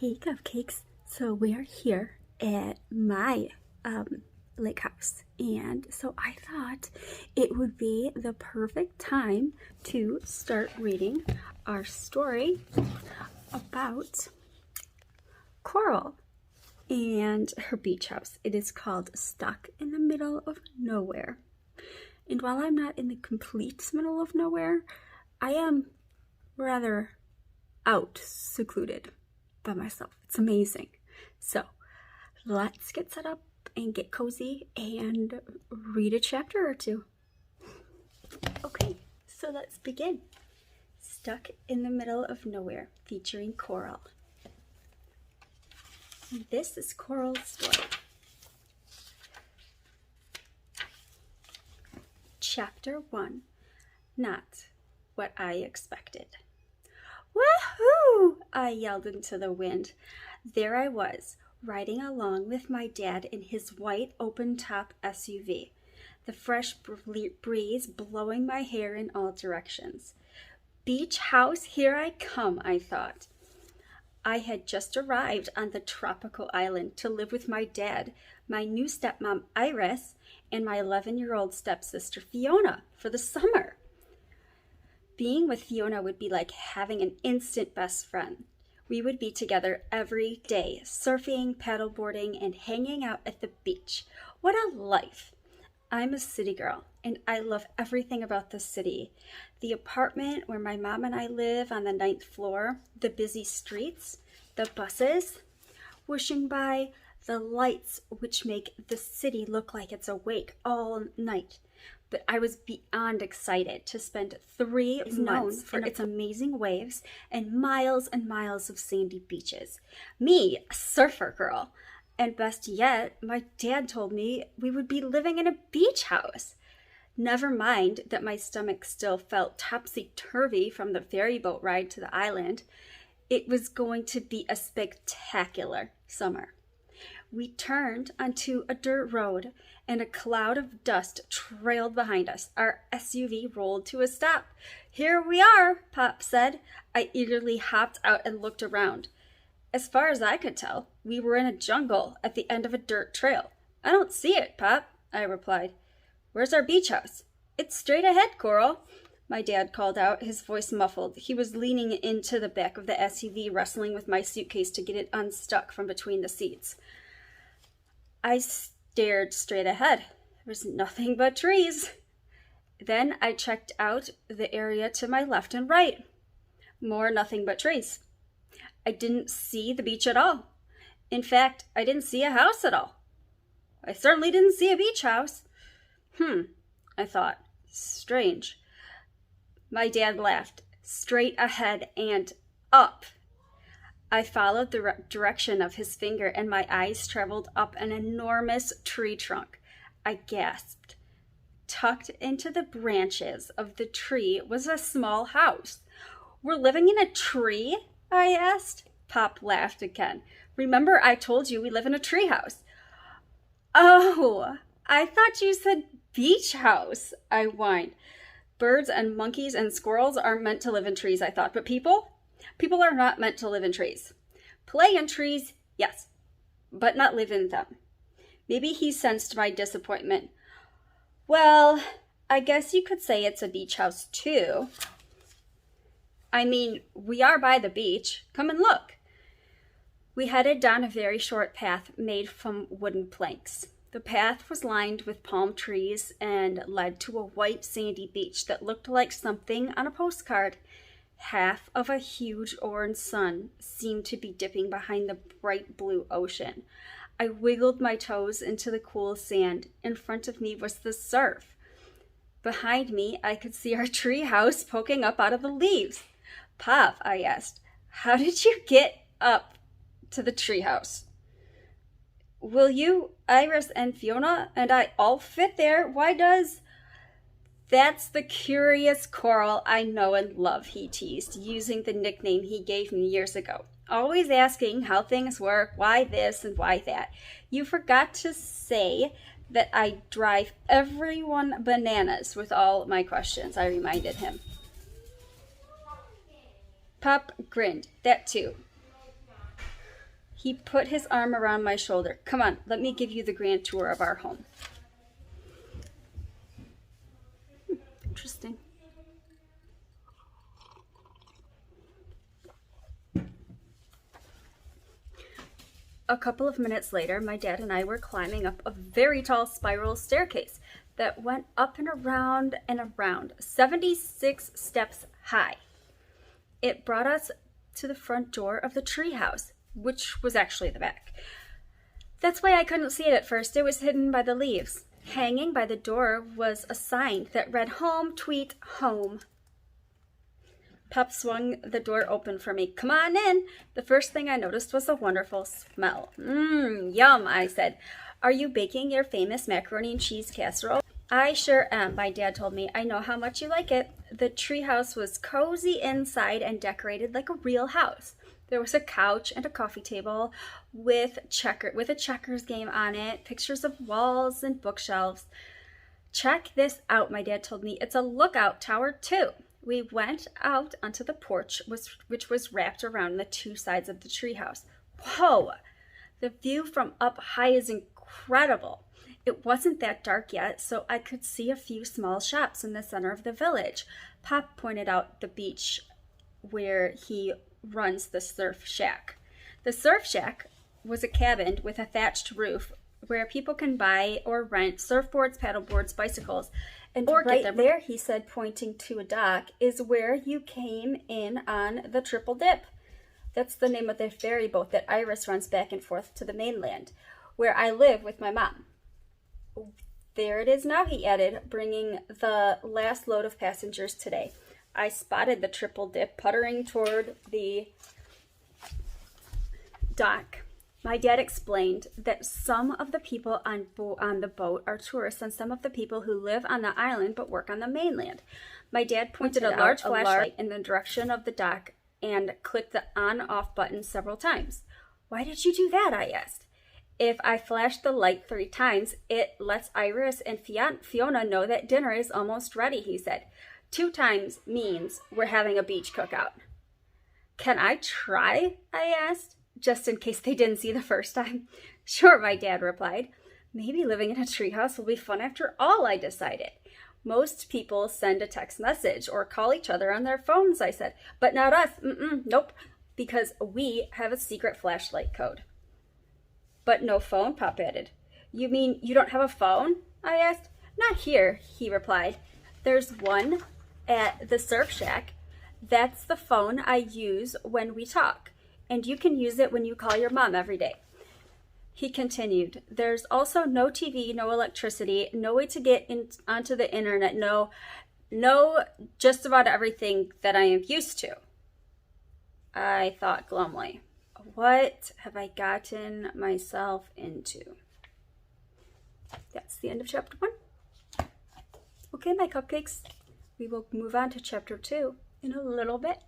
Hey cupcakes, so we are here at my lake house, and so I thought it would be the perfect time to start reading our story about Coral and her beach house. It is called Stuck in the Middle of Nowhere. And while I'm not in the complete middle of nowhere, I am rather out, secluded by myself. It's amazing. So let's get set up and get cozy and read a chapter or two. Okay, so let's begin. Stuck in the Middle of Nowhere, featuring Coral. This is Coral's story. Chapter 1. Not What I Expected. Woohoo! I yelled into the wind. There I was, riding along with my dad in his white open-top SUV, the fresh breeze blowing my hair in all directions. Beach house, here I come, I thought. I had just arrived on the tropical island to live with my dad, my new stepmom Iris, and my 11-year-old stepsister Fiona for the summer. Being with Fiona would be like having an instant best friend. We would be together every day, surfing, paddleboarding, and hanging out at the beach. What a life! I'm a city girl, and I love everything about the city. The apartment where my mom and I live on the 9th floor, the busy streets, the buses whooshing by, the lights which make the city look like it's awake all night. But I was beyond excited to spend 3 months for its amazing waves and miles of sandy beaches. Me, a surfer girl. And best yet, my dad told me we would be living in a beach house. Never mind that my stomach still felt topsy-turvy from the ferry boat ride to the island. It was going to be a spectacular summer. We turned onto a dirt road, and a cloud of dust trailed behind us. Our SUV rolled to a stop. Here we are, Pop said. I eagerly hopped out and looked around. As far as I could tell, we were in a jungle at the end of a dirt trail. I don't see it, Pop, I replied. Where's our beach house? It's straight ahead, Coral, my dad called out, his voice muffled. He was leaning into the back of the SUV, wrestling with my suitcase to get it unstuck from between the seats. I stared straight ahead. There was nothing but trees. Then I checked out the area to my left and right. More nothing but trees. I didn't see the beach at all. In fact, I didn't see a house at all. I certainly didn't see a beach house. I thought. Strange. My dad laughed. Straight ahead and up. I followed the direction of his finger, and my eyes traveled up an enormous tree trunk. I gasped. Tucked into the branches of the tree was a small house. We're living in a tree? I asked. Pop laughed again. Remember, I told you we live in a tree house. Oh, I thought you said beach house, I whined. Birds and monkeys and squirrels aren't meant to live in trees, I thought, but people? People are not meant to live in trees. Play in trees, yes, but not live in them. Maybe he sensed my disappointment. Well, I guess you could say it's a beach house too. I mean, we are by the beach. Come and look. We headed down a very short path made from wooden planks. The path was lined with palm trees and led to a white sandy beach that looked like something on a postcard. Half of a huge orange sun seemed to be dipping behind the bright blue ocean. I wiggled my toes into the cool sand. In front of me was the surf. Behind me, I could see our tree house poking up out of the leaves. Pop, I asked, how did you get up to the tree house? Will you, Iris and Fiona, and I all fit there? Why does... That's the curious Coral I know and love, he teased, using the nickname he gave me years ago. Always asking how things work, why this and why that. You forgot to say that I drive everyone bananas with all my questions, I reminded him. Pop grinned. That too. He put his arm around my shoulder. Come on, let me give you the grand tour of our home. Interesting. A couple of minutes later, my dad and I were climbing up a very tall spiral staircase that went up and around, 76 steps high. It brought us to the front door of the treehouse, which was actually the back. That's why I couldn't see it at first. It was hidden by the leaves. Hanging by the door was a sign that read, "Home, Tweet, Home." Pop swung the door open for me. Come on in. The first thing I noticed was a wonderful smell. Yum, I said. Are you baking your famous macaroni and cheese casserole? I sure am, my dad told me. I know how much you like it. The treehouse was cozy inside and decorated like a real house. There was a couch and a coffee table with a checkers game on it, pictures of walls and bookshelves. Check this out, my dad told me. It's a lookout tower too. We went out onto the porch, which was wrapped around the two sides of the treehouse. Whoa! The view from up high is incredible. It wasn't that dark yet, so I could see a few small shops in the center of the village. Pop pointed out the beach where he runs the surf shack. The surf shack was a cabin with a thatched roof where people can buy or rent surfboards, paddleboards, bicycles, and right there, he said, pointing to a dock, is where you came in on the Triple Dip. That's the name of the ferry boat that Iris runs back and forth to the mainland, where I live with my mom. There it is now, he added, bringing the last load of passengers today. I spotted the Triple Dip puttering toward the dock. My dad explained that some of the people on the boat are tourists and some of the people who live on the island but work on the mainland. My dad pointed a large flashlight in the direction of the dock and clicked the on-off button several times. Why did you do that? I asked. If I flash the light 3 times, it lets Iris and Fiona know that dinner is almost ready, he said. 2 times means we're having a beach cookout. Can I try? I asked, just in case they didn't see the first time. Sure, my dad replied. Maybe living in a treehouse will be fun after all, I decided. Most people send a text message or call each other on their phones, I said. But not us. Nope. Because we have a secret flashlight code. But no phone, Pop added. You mean you don't have a phone? I asked. Not here, he replied. There's one at the surf shack. That's the phone I use when we talk. And you can use it when you call your mom every day. He continued, there's also no TV, no electricity, no way to get onto the internet, no, just about everything that I am used to. I thought glumly, what have I gotten myself into? That's the end of chapter 1. Okay, my cupcakes, we will move on to chapter 2 in a little bit.